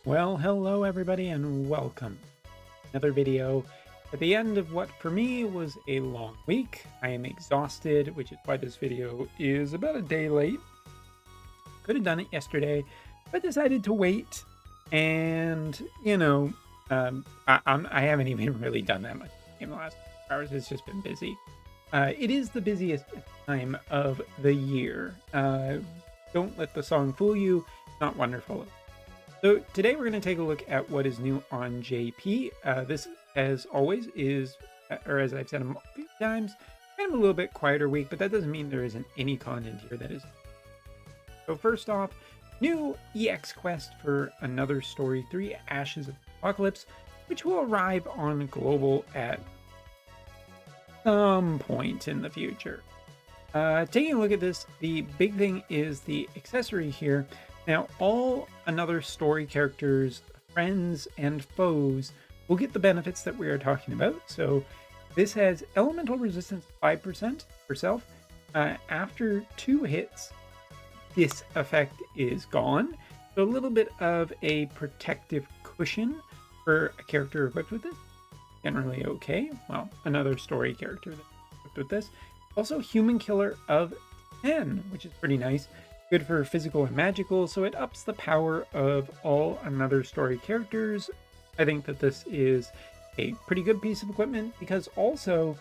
Well, hello everybody and welcome. Another video at the end of what for me was a long week. I am exhausted, which is why this video is about a day late. Could have done it yesterday, but decided to wait. And, I haven't even really done that much in the last few hours. It's just been busy. It is the busiest time of the year. Don't let the song fool you. Not wonderful. So today we're going to take a look at what is new on JP. This, as always, is, or as I've said a few times, kind of a little bit quieter week, but that doesn't mean there isn't any content here that is. So first off, new EX quest for Another Story 3 Ashes of Apocalypse, which will arrive on global at some point in the future. Taking a look at this, the big thing is the accessory here. Now, all Another Story characters, friends, and foes will get the benefits that we are talking about. So this has elemental resistance 5% herself. After 2 hits, this effect is gone. So a little bit of a protective cushion for a character equipped with this. Generally okay. Well, Another Story character that's equipped with this. Also, Human Killer of 10, which is pretty nice. Good for physical and magical, so it ups the power of all Another Story characters. I think that this is a pretty good piece of equipment because also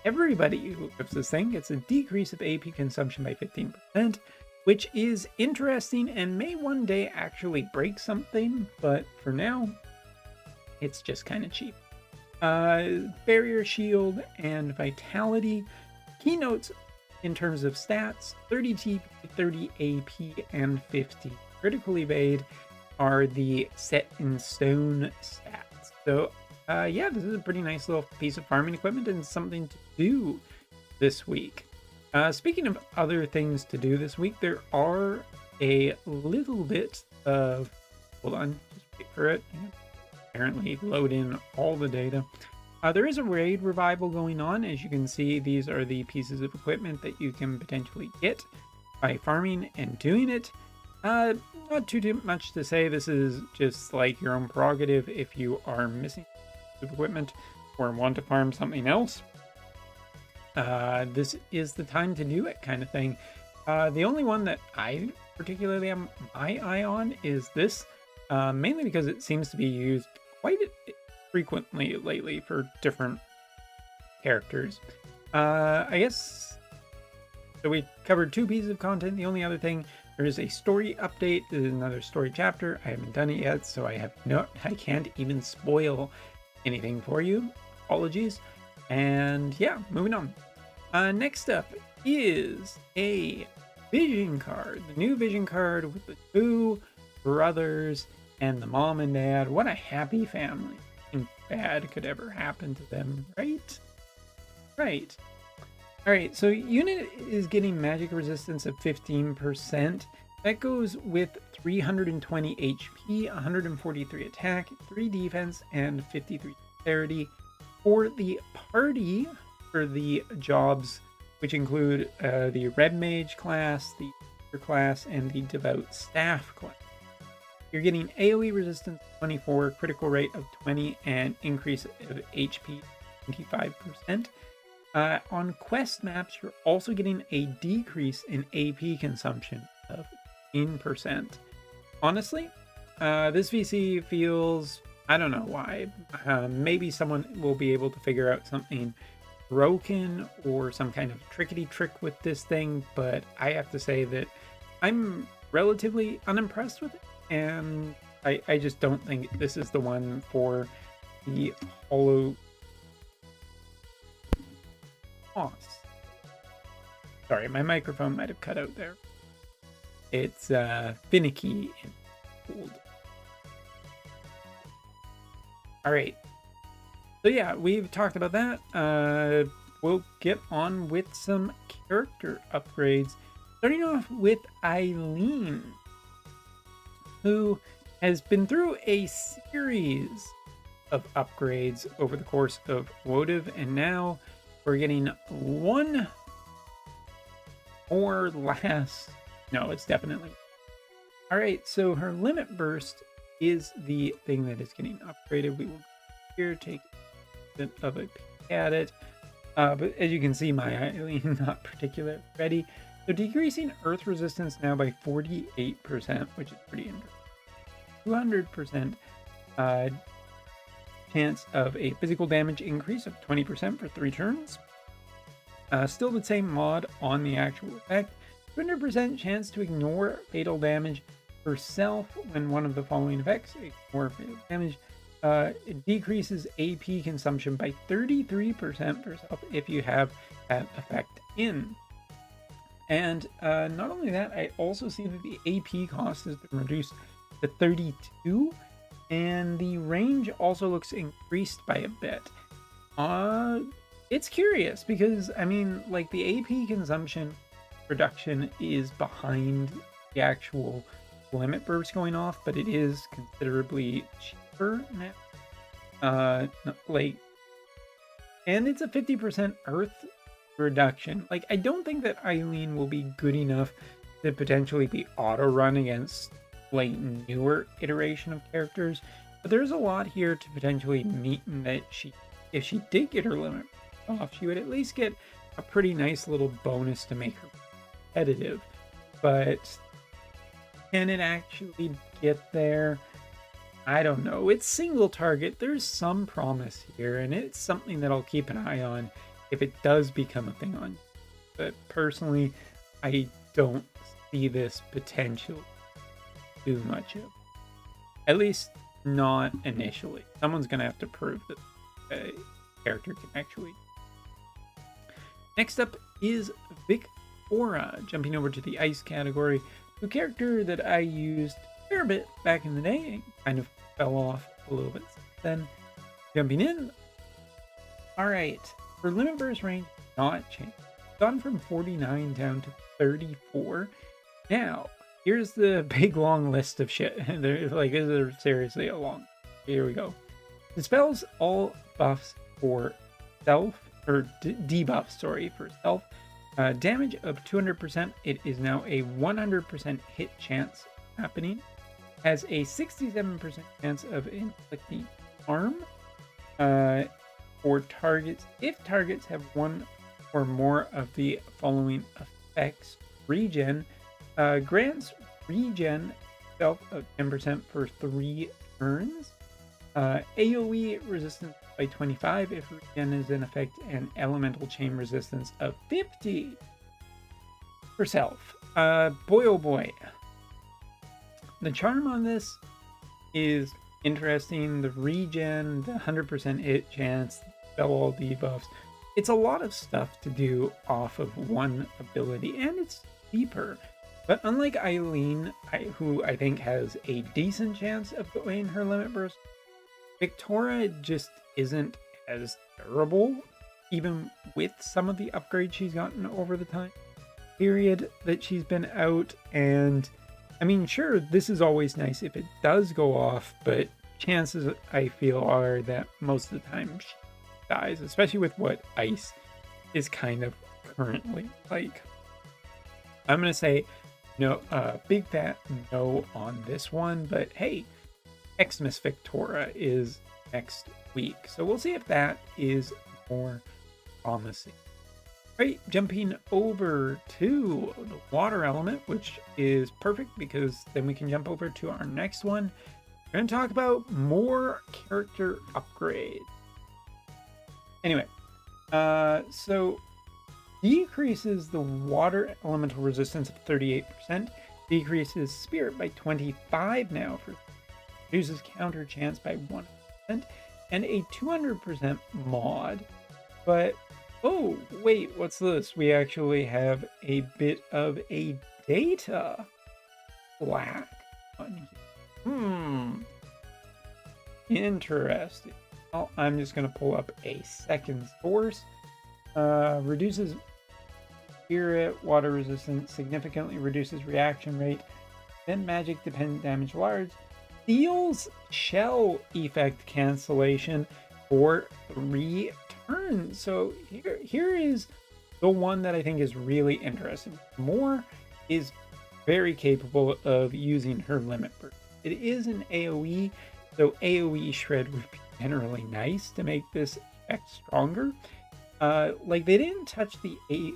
everybody who equips this thing gets a decrease of AP consumption by 15%, which is interesting and may one day actually break something, but for now, it's just kind of cheap. Barrier Shield and Vitality. Keynotes in terms of stats, 30 TP, 30 AP, and 50 critical evade are the set in stone stats. So yeah, this is a pretty nice little piece of farming equipment and something to do this week. Speaking of other things to do this week, there are a little bit of, hold on, just wait for it. Apparently load in all the data. There is a raid revival going on. As you can see, these are the pieces of equipment that you can potentially get by farming and doing it. Not too much to say. This is just like your own prerogative if you are missing equipment or want to farm something else. This is the time to do it, kind of thing. The only one that I particularly have my eye on is this, mainly because it seems to be used quite frequently lately for different characters. I guess so. We covered 2 pieces of content. The only other thing, there is a story update. There's another story chapter. I haven't done it yet, so I can't even spoil anything for you. Apologies. And yeah, moving on. Next up is a vision card. The new vision card with the 2 brothers and the mom and dad. What a happy family. Nothing bad could ever happen to them, right? Right. Alright, so unit is getting magic resistance of 15%. That goes with 320 HP, 143 attack, 3 defense, and 53 dexterity. For the party, for the jobs, which include the Red Mage class, the class, and the Devout Staff class. You're getting AoE resistance 24, critical rate of 20, and increase of HP 25%. On quest maps, you're also getting a decrease in AP consumption of 15%. Honestly, this VC feels, I don't know why. Maybe someone will be able to figure out something broken or some kind of trickety trick with this thing, but I have to say that I'm relatively unimpressed with it. And I just don't think this is the one for the Hollow Moss. Sorry, my microphone might have cut out there. It's finicky and cold. Alright. So yeah, we've talked about that. We'll get on with some character upgrades. Starting off with Eileen, who has been through a series of upgrades over the course of Wotv, and now we're getting one more last. No, it's definitely. All right, so her limit burst is the thing that is getting upgraded. We will here take a bit of a peek at it. But as you can see, my Eileen not particularly ready. So decreasing earth resistance now by 48%, which is pretty interesting. 200% chance of a physical damage increase of 20% for 3 turns. Still the same mod on the actual effect. 200% chance to ignore fatal damage for self when one of the following effects ignore fatal damage. It decreases AP consumption by 33% for self if you have that effect in. And not only that, I also see that the AP cost has been reduced to 32, and the range also looks increased by a bit. It's curious because, I mean, like, the AP consumption reduction is behind the actual limit burst going off, but it is considerably cheaper now. And it's a 50% earth reduction. Like, I don't think that Eileen will be good enough to potentially be auto run against like newer iteration of characters, but there's a lot here to potentially meet, and that if she did get her limit off, she would at least get a pretty nice little bonus to make her competitive. But can it actually get there? I don't know. It's single target. There's some promise here, and it's something that I'll keep an eye on if it does become a thing on. But personally, I don't see this potential too much of. At least not initially. Someone's going to have to prove that a character can actually. Next up is Victora, jumping over to the ice category. A character that I used a fair bit back in the day and kind of fell off a little bit since then. Jumping in. Alright, for limit burst range, not changed. Gone from 49 down to 34. Now, here's the big long list of shit. This is seriously a long. Here we go. Dispels all buffs for self, or debuffs, sorry, for self. Damage of 200%. It is now a 100% hit chance happening. Has a 67% chance of inflicting harm for targets. If targets have one or more of the following effects: regen. Grants regen self of 10% for 3 turns. AoE resistance by 25 if regen is in effect, and elemental chain resistance of 50 for self. Boy oh boy. The charm on this is interesting. The regen, the 100% hit chance, spell all debuffs. It's a lot of stuff to do off of one ability, and it's cheaper. But unlike Eileen, who I think has a decent chance of going her limit burst, Victora just isn't as durable, even with some of the upgrades she's gotten over the time period that she's been out. And I mean, sure, this is always nice if it does go off, but chances I feel are that most of the time she dies, especially with what ice is kind of currently like. I'm gonna say no, big fat no on this one, but hey, Xmas Victora is next week, so we'll see if that is more promising. Right, jumping over to the water element, which is perfect because then we can jump over to our next one. We're going to talk about more character upgrades. Anyway, so decreases the water elemental resistance of 38%, decreases spirit by 25 now, for reduces counter chance by 1%, and a 200% mod. But oh wait, what's this? We actually have a bit of a data black on here. Interesting. Well, I'm just gonna pull up a second source. Reduces spirit, water resistance, significantly reduces reaction rate, then magic dependent damage large, deals shell effect cancellation for 3 turns. So here is the one that I think is really interesting. Moore is very capable of using her limit burst. It is an AoE, so AoE shred would be generally nice to make this effect stronger. Like they didn't touch the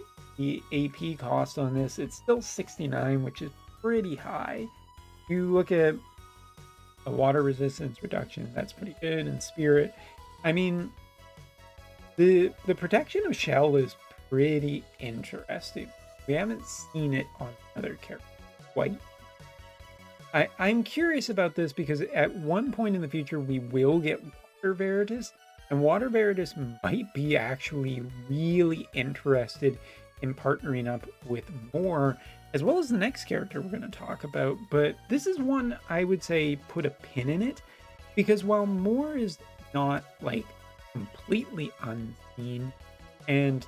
AP cost on this. It's still 69, which is pretty high. You look at the water resistance reduction, that's pretty good. And spirit, I mean, the protection of shell is pretty interesting. We haven't seen it on another character quite. I'm curious about this because at one point in the future we will get Water Veritas, and Water Veritas might be actually really interested in partnering up with more, as well as the next character we're going to talk about. But this is one I would say put a pin in it, because while Moore is not like completely unseen, and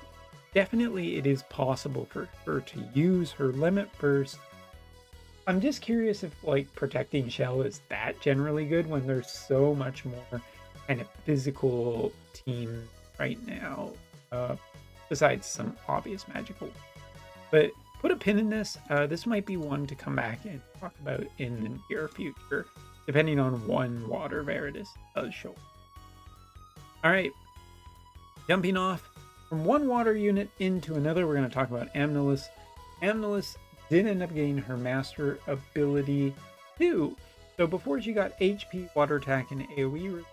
definitely it is possible for her to use her limit burst, I'm just curious if like protecting shell is that generally good when there's so much more kind of physical team right now, besides some obvious magical. But put a pin in this. This might be one to come back and talk about in the near future, depending on when Water Veritas does show. All right, jumping off from one water unit into another, we're going to talk about Amnelis. Amnelis did end up getting her master ability too. So before she got HP, water attack, and AoE,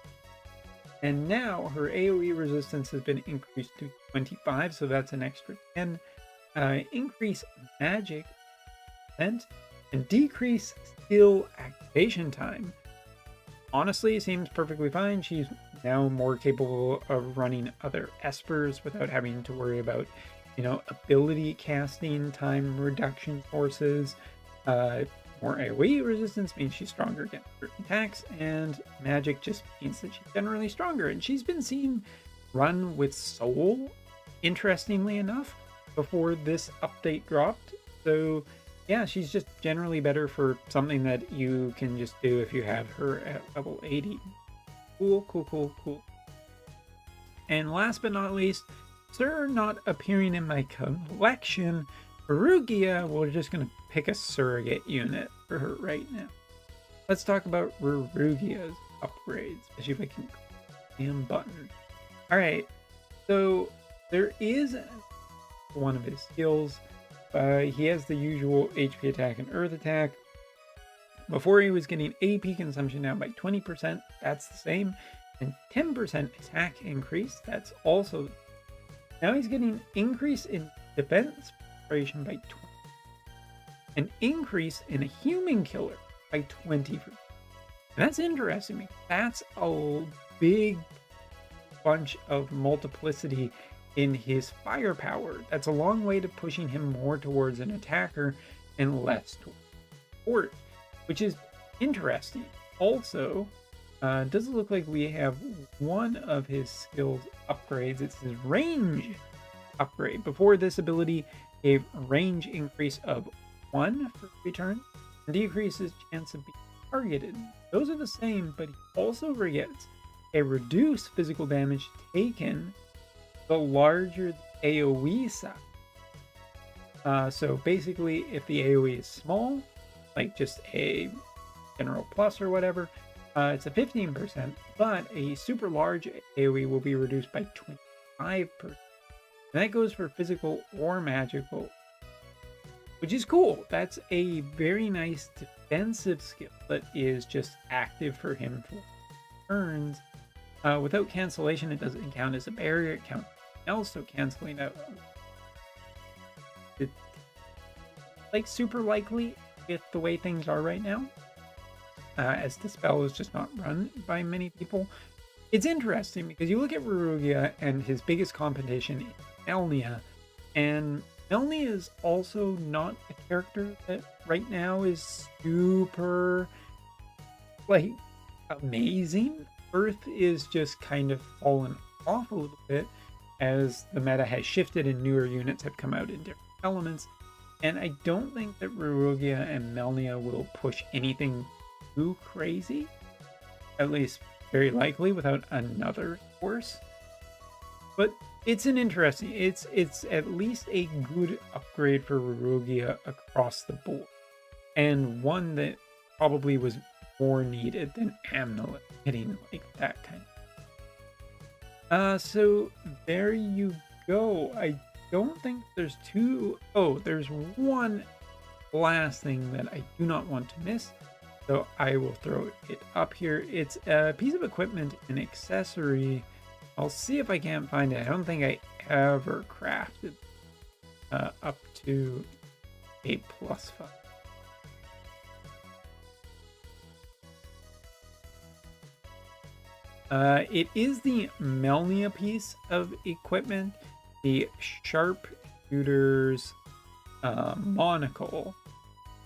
and now her AoE resistance has been increased to 25, so that's an extra 10. Increase magic percent and decrease skill activation time. Honestly, it seems perfectly fine. She's now more capable of running other espers without having to worry about, you know, ability casting time reduction sources. More AoE resistance means she's stronger against certain attacks, and magic just means that she's generally stronger. And she's been seen run with Soul, interestingly enough, before this update dropped. So yeah, she's just generally better for something that you can just do if you have her at level 80. Cool. And last but not least, Sir not appearing in my collection, Rugia. We're just going to pick a surrogate unit for her right now. Let's talk about Rugia's upgrades, especially if I can damn button. All right, so there is one of his skills. He has the usual HP attack and earth attack. Before he was getting AP consumption now by 20%, that's the same, and 10% attack increase, that's also. Now he's getting increase in defense preparation by 20, an increase in a human killer by 20%. And that's interesting because that's a big bunch of multiplicity in his firepower. That's a long way to pushing him more towards an attacker and less towards support, which is interesting. Also, does it look like we have one of his skills upgrades? It's his range upgrade. Before, this ability gave a range increase of 1 for return and decreases chance of being targeted. Those are the same, but he also gets a reduced physical damage taken the larger the AoE size. So basically, if the AoE is small, like just a general plus or whatever, it's a 15%, but a super large AoE will be reduced by 25%. And that goes for physical or magical, which is cool. That's a very nice defensive skill that is just active for him for turns. Without cancellation, it doesn't count as a barrier, it counts else, so canceling out. It's like super likely with the way things are right now, as the spell is just not run by many people. It's interesting because you look at Rugia and his biggest competition is Melnia, and Melnia is also not a character that right now is super like amazing. Earth is just kind of fallen off a little bit as the meta has shifted and newer units have come out in different elements. And I don't think that Rugia and Melnia will push anything too crazy, at least very likely without another force. But it's an interesting, it's at least a good upgrade for Rugia across the board, and one that probably was more needed than Amnolith hitting like that kind of. So there you go. I don't think there's two. Oh, there's one last thing that I do not want to miss. So I will throw it up here. It's a piece of equipment, an accessory. I'll see if I can't find it. I don't think I ever crafted up to a +5. It is the Melnia piece of equipment, the sharpshooter's monocle,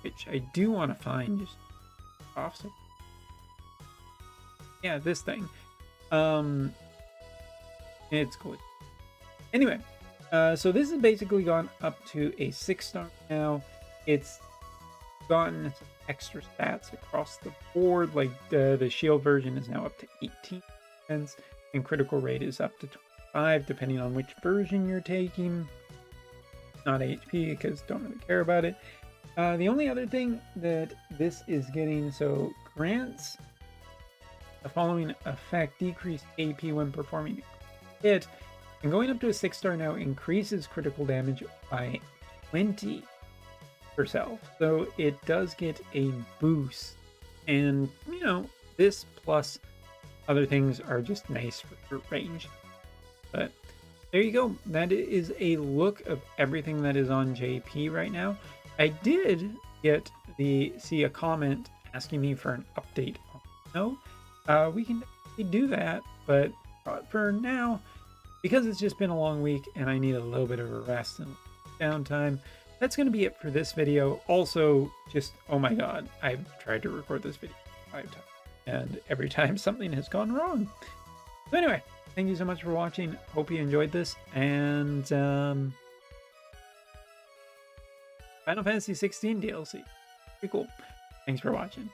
which I do want to find just off. So yeah, this thing. It's cool. Anyway, so this has basically gone up to a 6-star now. It's gotten some extra stats across the board. Like the shield version is now up to 18, and critical rate is up to 25, depending on which version you're taking. Not HP, because don't really care about it. The only other thing that this is getting, so grants the following effect: decreased AP when performing a hit, and going up to a 6-star now increases critical damage by 20 per self. So it does get a boost, and you know, this plus other things are just nice for range. But there you go. That is a look of everything that is on JP right now. I did see a comment asking me for an update on no. We can do that, but for now, because it's just been a long week and I need a little bit of a rest and downtime, that's going to be it for this video. Also, just, oh my god, I've tried to record this video 5 times, and every time something has gone wrong. So anyway, thank you so much for watching. Hope you enjoyed this, and Final Fantasy 16 DLC. Pretty cool. Thanks for watching.